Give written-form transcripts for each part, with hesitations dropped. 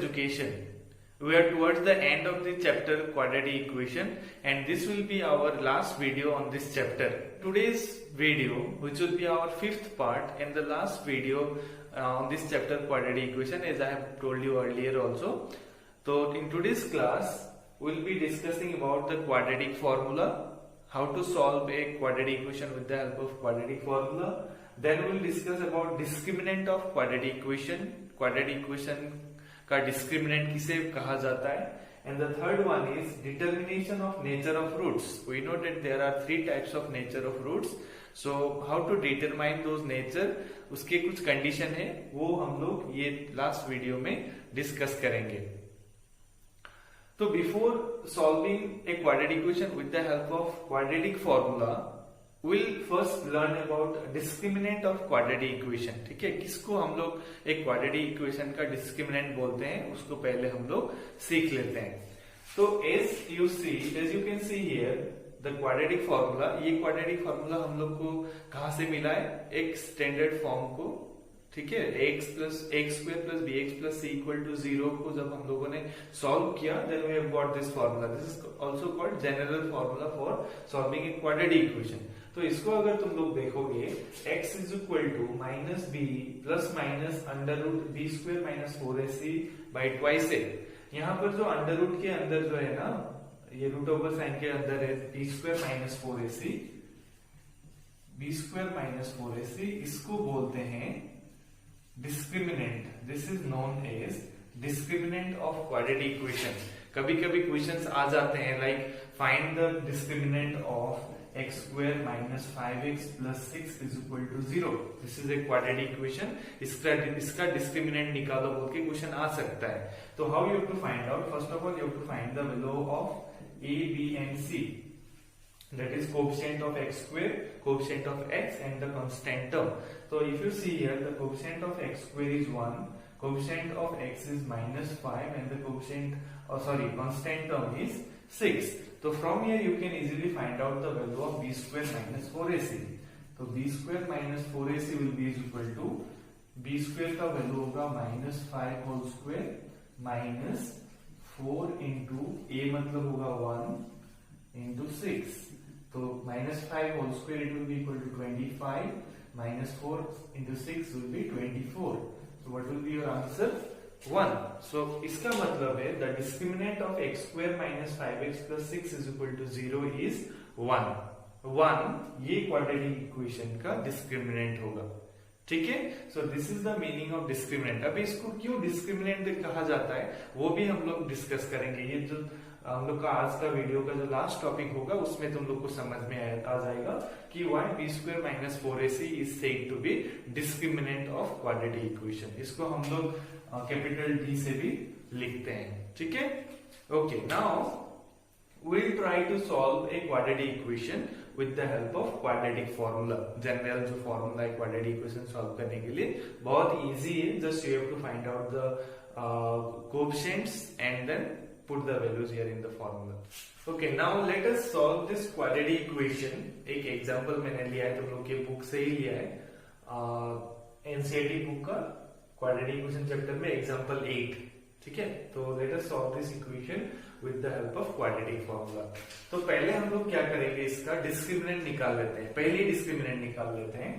education. We are towards the end of the chapter quadratic equation, and this will be our last video on this chapter. Today's video, which will be our fifth part and the last video on this chapter quadratic equation, as I have told you earlier also. So in today's class, we'll be discussing about the quadratic formula, how to solve a quadratic equation with the help of quadratic formula. Then we'll discuss about discriminant of quadratic equation. Quadratic equation का discriminant किसे कहा जाता है. And the third one is determination of nature of roots. We know that there are three types of nature of roots. So how to determine those nature, उसके कुछ condition है, वो हम लोग ये लास्ट वीडियो में डिस्कस करेंगे. तो before solving a quadratic equation with the help of quadratic formula, we'll first learn about discriminant of quadratic equation. ठीक है, किसको हम लोग एक quadratic equation का discriminant बोलते हैं, उसको पहले हम लोग सीख लेते हैं. तो as you can see here the quadratic formula, ये quadratic formula हम लोग को कहाँ से मिला है, एक स्टैंडर्ड फॉर्म को. ठीक है, x square plus bx plus c equal to 0 को जब हम लोगों ने सॉल्व किया, then we have got this formula. This is also called general formula for solving a quadratic equation. तो इसको अगर तुम लोग देखोगे, x is equal to minus b plus minus under root b square minus 4ac by twice a. यहाँ पर जो under root के अंदर जो है ना, ये रूट ओवर साइन के अंदर है b square minus 4ac, b square minus 4ac, इसको बोलते हैं discriminant. This is known as discriminant of quadratic equation. कभी कभी क्वेश्चंस आ जाते हैं like find the discriminant of x square minus 5x plus 6 is equal to 0. This is a quadratic equation. इसका discriminant निकालो बोल के क्वेश्चन आ सकता है. तो how you have to find out? First of all, you have to find the value of a, b and c. That is coefficient of x square, coefficient of x and the constant term. So if you see here, the coefficient of x square is 1, coefficient of x is minus 5 and the constant term is 6. So from here you can easily find out the value of b square minus 4ac. So b square minus 4ac will be equal to b square का value होगा minus 5 whole square minus 4 into a मतलब होगा 1 into 6. तो minus 5 whole square it will be equal to 25 minus 4 into 6 will be 24. So what will be your answer? 1. So इसका मतलब है the discriminant of x square minus 5x plus 6 is equal to 0 is 1. 1 ये quadratic equation का discriminant होगा. ठीक है, so this is the meaning of discriminant. अब इसको क्यों discriminant कहा जाता है वो भी हम लोग डिस्कस करेंगे. ये जो हम लोग का आज का वीडियो का जो लास्ट टॉपिक होगा उसमें तुम लोग को समझ में आ जाएगा कि why b square minus 4ac is said to be discriminant of quadratic equation. इसको हम लोग कैपिटल D से भी लिखते हैं. ठीक है, okay. Now we'll try to solve a quadratic equation with the help of quadratic formula. General जो फॉर्मूला है क्वाड्रेटिक इक्वेशन सॉल्व करने के लिए बहुत इजी है. Just you have to find out the coefficients and then put the values here in the formula. Okay, now let us solve this quadratic equation. एक example मैंने लिया है, तुम लोग के बुक से ही लिया है, एनसीईआरटी बुक का क्वाड्रेटिक इक्वेशन चैप्टर में एग्जांपल 8. ठीक है, तो let us solve this equation with the help of quadratic formula. तो पहले हम लोग क्या करेंगे, इसका डिस्क्रिमिनेंट निकाल लेते हैं. पहले डिस्क्रिमिनेंट निकाल लेते हैं.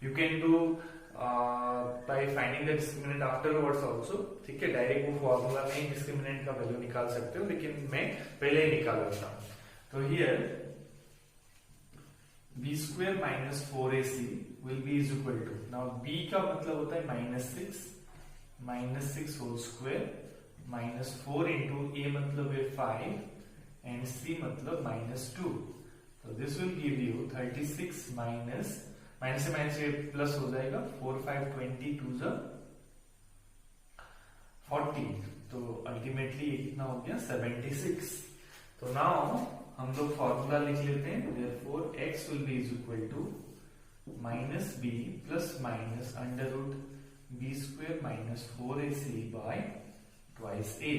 You can do by finding the discriminant afterwards also. ठीक है, डायरेक्ट वो फॉर्मूला में ही डिस्क्रिमिनेंट का वैल्यू निकाल सकते हो, लेकिन मैं पहले ही निकाल लेता हूं. तो here b square minus 4ac will be is equal to, now b का मतलब होता है minus 6 whole square minus 4 into a मतलब है 5 and c मतलब minus 2. So this will give you 36 minus से माइनस प्लस हो जाएगा 4 5 20 2 40. तो अल्टीमेटली कितना हो गया 76. तो नाउ हम लोग फॉर्मूला लिख लेते हैं. therefore x will be is equal to minus b plus minus under root b square minus 4ac by twice a.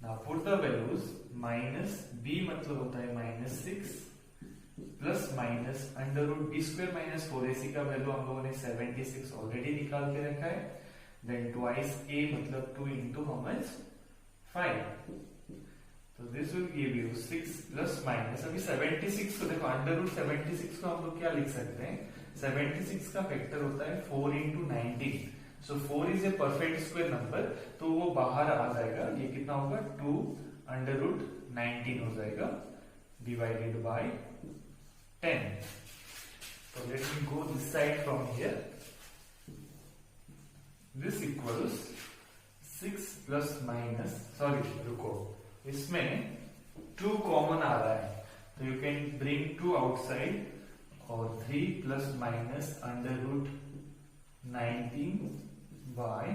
Now put the values. minus b मतलब होता है minus 6 plus minus under root B square minus 4ac का value हम लोगों ने 76 already निकाल के रखा है. then twice a मतलब 2 into how much 5. तो this will give you 6 plus minus, अभी 76 को देखो, अंडर रूट 76 को हम लोग क्या लिख सकते हैं, 76 का फैक्टर होता है 4 into 19. So 4 is a perfect square number, तो वो बाहर आ जाएगा, ये कितना होगा 2 अंडर रूट 19 हो जाएगा divided by 10. So let me go this side from here. This equals 6 plus minus, sorry रुको, इसमें 2 कॉमन आ रहा है, तो यू कैन ब्रिंग 2 आउटसाइड, और 3 plus minus under root 19 by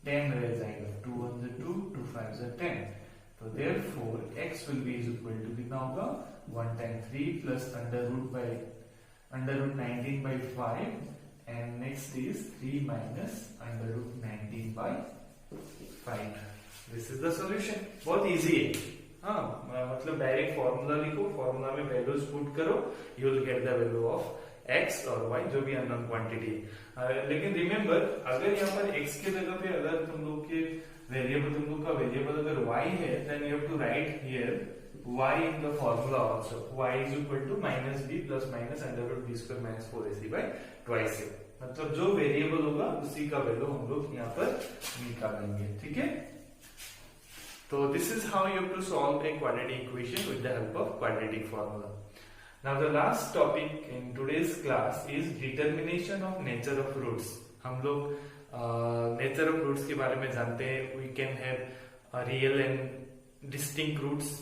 10 रह जाएगा, 2 1 is 2, 2 5 is 10. तो therefore x will be is equal to कितना होगा 1 times 3 plus under root 19 by 5, and next is 3 minus under root 19 by 5. This is the solution. बहुत easy है, हाँ, मतलब direct formula लिखो, फॉर्मूला में वैल्यूज पुट करो, you will get the value of x और y, जो भी अननोन क्वांटिटी है. लेकिन रिमेंबर, अगर यहाँ पर x के जगह पे अगर तुम लोग के वेरिएबल, तुम लोग का वेरिएबल अगर y है, then you have to write here y in the formula also. Y is equal to minus b plus minus under root b square minus 4ac by twice a. मतलब जो variable होगा उसी का value हम लोग यहाँ पर निकालेंगे, ठीक है. So this is how you have to solve a quadratic equation with the help of quadratic formula. Now the last topic in today's class is determination of nature of roots. हम लोग nature of roots के बारे में जानते हैं. We can have real and distinct roots.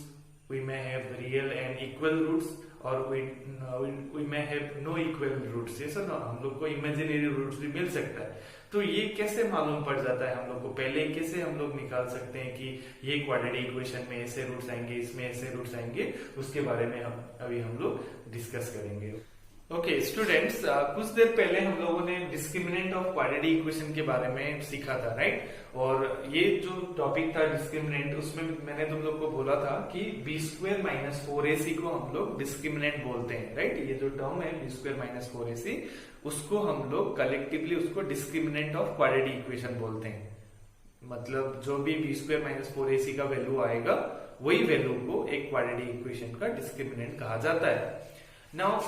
We may have real and equal roots, or we may have no equal roots. ये सब हम लोग को imaginary roots भी मिल सकता है. तो ये कैसे मालूम पड़ जाता है हम लोग को, पहले कैसे हम लोग निकाल सकते हैं कि ये क्वाड्रेटिक इक्वेशन में ऐसे रूट्स आएंगे, इसमें ऐसे रूट्स आएंगे, उसके बारे में अभी हम लोग डिस्कस करेंगे. ओके स्टूडेंट्स, कुछ देर पहले हम लोगों ने डिस्क्रिमिनेंट ऑफ क्वाड्रेटिक इक्वेशन के बारे में सीखा था, राइट. और ये जो टॉपिक था डिस्क्रिमिनेंट, उसमें मैंने तुम लोग को बोला था कि बी स्क्वायर माइनस 4ac को हम लोग डिस्क्रिमिनेंट बोलते हैं, राइट. ये जो टर्म है बी स्क्वायर माइनस 4ac, उसको हम लोग कलेक्टिवली उसको डिस्क्रिमिनेंट ऑफ क्वाड्रेटिक इक्वेशन बोलते हैं. मतलब जो भी बी स्क्वायर माइनस 4ac का वैल्यू आएगा, वही वैल्यू को एक क्वाड्रेटिक इक्वेशन का डिस्क्रिमिनेंट कहा जाता है. नाउ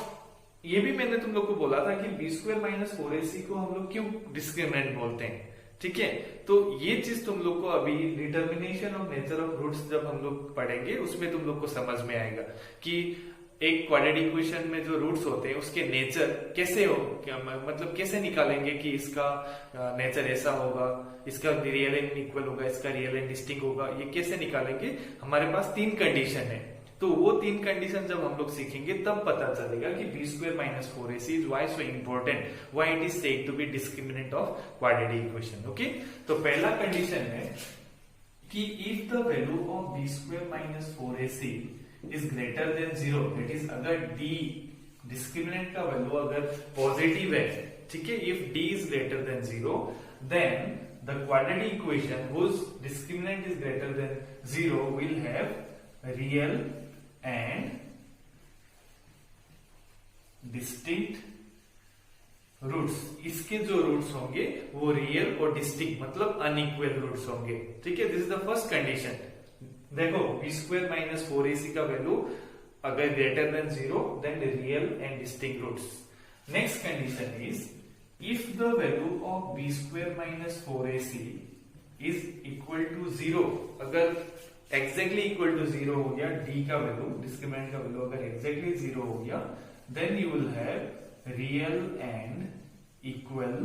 ये भी मैंने तुम लोग को बोला था कि बी स्क्वायर माइनस 4ac को हम लोग क्यों डिस्क्रिमिनेंट बोलते हैं, ठीक है. तो ये चीज तुम लोग को अभी determination of nature of roots जब हम लोग पढ़ेंगे, उसमें तुम लोग को समझ में आएगा कि एक क्वाड्रेटिक इक्वेशन में जो रूट्स होते हैं उसके नेचर कैसे हो, क्या मतलब कैसे निकालेंगे कि इसका नेचर ऐसा होगा, इसका रियल एंड इक्वल होगा, इसका रियल एंड डिस्टिंक्ट होगा, ये कैसे निकालेंगे. हमारे पास 3 कंडीशन है, तो वो 3 कंडीशन जब हम लोग सीखेंगे तब पता चलेगा कि B square minus 4ac is why so important, why it is said to be discriminant of quadratic equation. Okay, तो पहला कंडीशन है कि if the value of B square minus 4ac is greater than 0, that is अगर d discriminant का value अगर positive है, ठीक है, if d is greater than 0, then the quadratic equation whose discriminant is greater than 0 will have real and distinct roots. इसके जो roots होंगे वो रियल और डिस्टिंक्ट मतलब अनइक्वल रूट्स होंगे, ठीक है. This is the first condition. देखो बी स्क्वायर माइनस 4ac का वैल्यू अगर greater than 0, then real and distinct roots. Next condition is if the value of B square minus 4ac is equal to 0, अगर exactly equal to 0 हो गया, d का value discriminant का value अगर exactly 0 हो गया, then you will have real and equal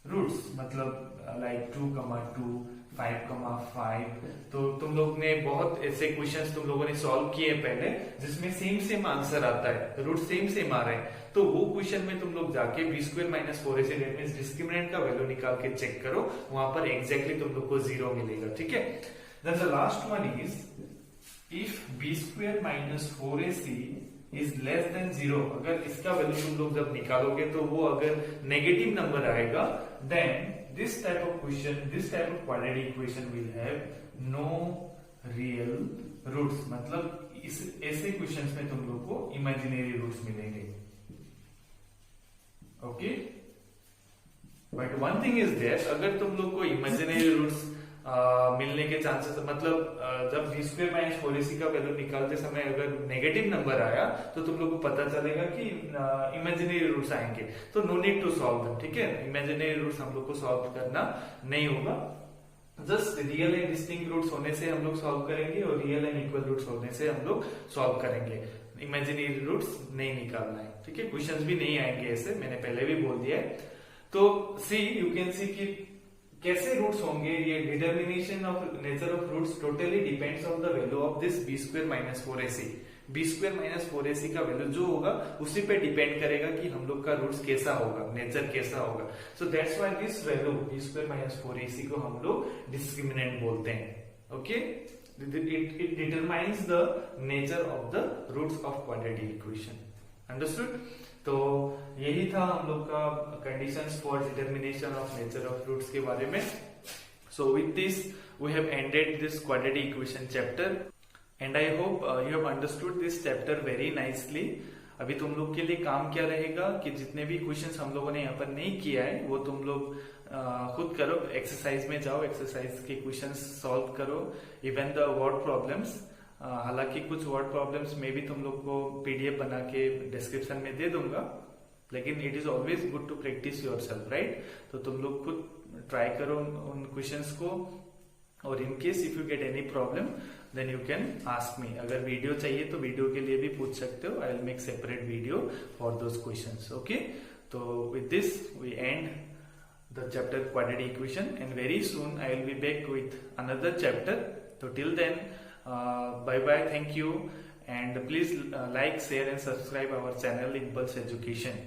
roots. मतलब like 2,2 5,5. तो तुम लोग ने बहुत ऐसे क्वेश्चंस तुम लोगों ने सॉल्व किए पहले जिसमें सेम आंसर आता है, रूट सेम आ रहे हैं. तो वो क्वेश्चन में तुम लोग जाके B square minus 4ac that means discriminant का वैल्यू निकाल के चेक करो, वहां पर एग्जैक्टली तुम लोग को 0 मिलेगा, ठीक है. Then the last one is if B square minus 4ac is less than 0, अगर इसका वैल्यू तुम लोग जब निकालोगे तो वो अगर नेगेटिव नंबर आएगा, then this type of question, this type of quadratic equation will have no real roots. मतलब इस ऐसे क्वेश्चंस में तुम लोग को इमेजिनरी रूट्स मिलेंगे. Okay, but one thing is there, अगर तुम लोग को इमेजिनरी रूट्स मिलने के चांसेस, मतलब जब बी स्क्वायर माइनस 4ac का वैल्यू निकालते समय अगर नेगेटिव नंबर आया तो तुम लोग को पता चलेगा कि इमेजिनरी रूट्स आएंगे, तो no need to solve them, ठीक है। इमेजिनरी रूट्स हम लोग को सॉल्व करना नहीं होगा, just real and distinct roots होने से हम लोग सॉल्व करेंगे और रियल एंड इक्वल रूट्स होने से हम लोग सॉल्व करेंगे। इमेजिनरी रूट्स नहीं निकालना है, ठीक है। क्वेश्चंस भी नहीं आएंगे ऐसे, मैंने पहले भी बोल दिया है। तो सी यू कैन सी कि कैसे रूट्स होंगे, ये determination of nature of roots totally depends on the value of this B square minus 4ac। B square minus 4ac का वैल्यू जो होगा उसी पे डिपेंड करेगा कि हम लोग का रूट्स कैसा होगा, नेचर कैसा होगा। So that's why this value B square minus 4ac को हम लोग डिस्क्रिमिनेंट बोलते हैं, okay. It determines the nature of the roots of quadratic equation, understood. तो यही था हम लोग का conditions for determination of nature of roots के बारे में। So with this we have ended this quadratic equation chapter and I hope you have understood this chapter very nicely. अभी तुम लोग के लिए काम क्या रहेगा कि जितने भी क्वेश्चंस हम लोगों ने यहाँ पर नहीं किया है वो तुम लोग खुद करो, एक्सरसाइज में जाओ, एक्सरसाइज के क्वेश्चंस सॉल्व करो, इवन द वर्ड प्रॉब्लम्स। हालांकि कुछ वर्ड प्रॉब्लम्स में भी तुम लोग को पीडीएफ बना के डिस्क्रिप्शन में दे दूंगा, लेकिन it is always good to practice yourself, right. तो तुम लोग खुद ट्राई करो उन क्वेश्चंस को, और in case if you get any problem then you can ask me. अगर वीडियो चाहिए तो वीडियो के लिए भी पूछ सकते हो, I will make separate video for those questions, okay. तो with this we end the chapter quadratic equation and very soon I will be back with another chapter. तो till then bye bye, thank you, and please like, share and subscribe our channel Impulse Education.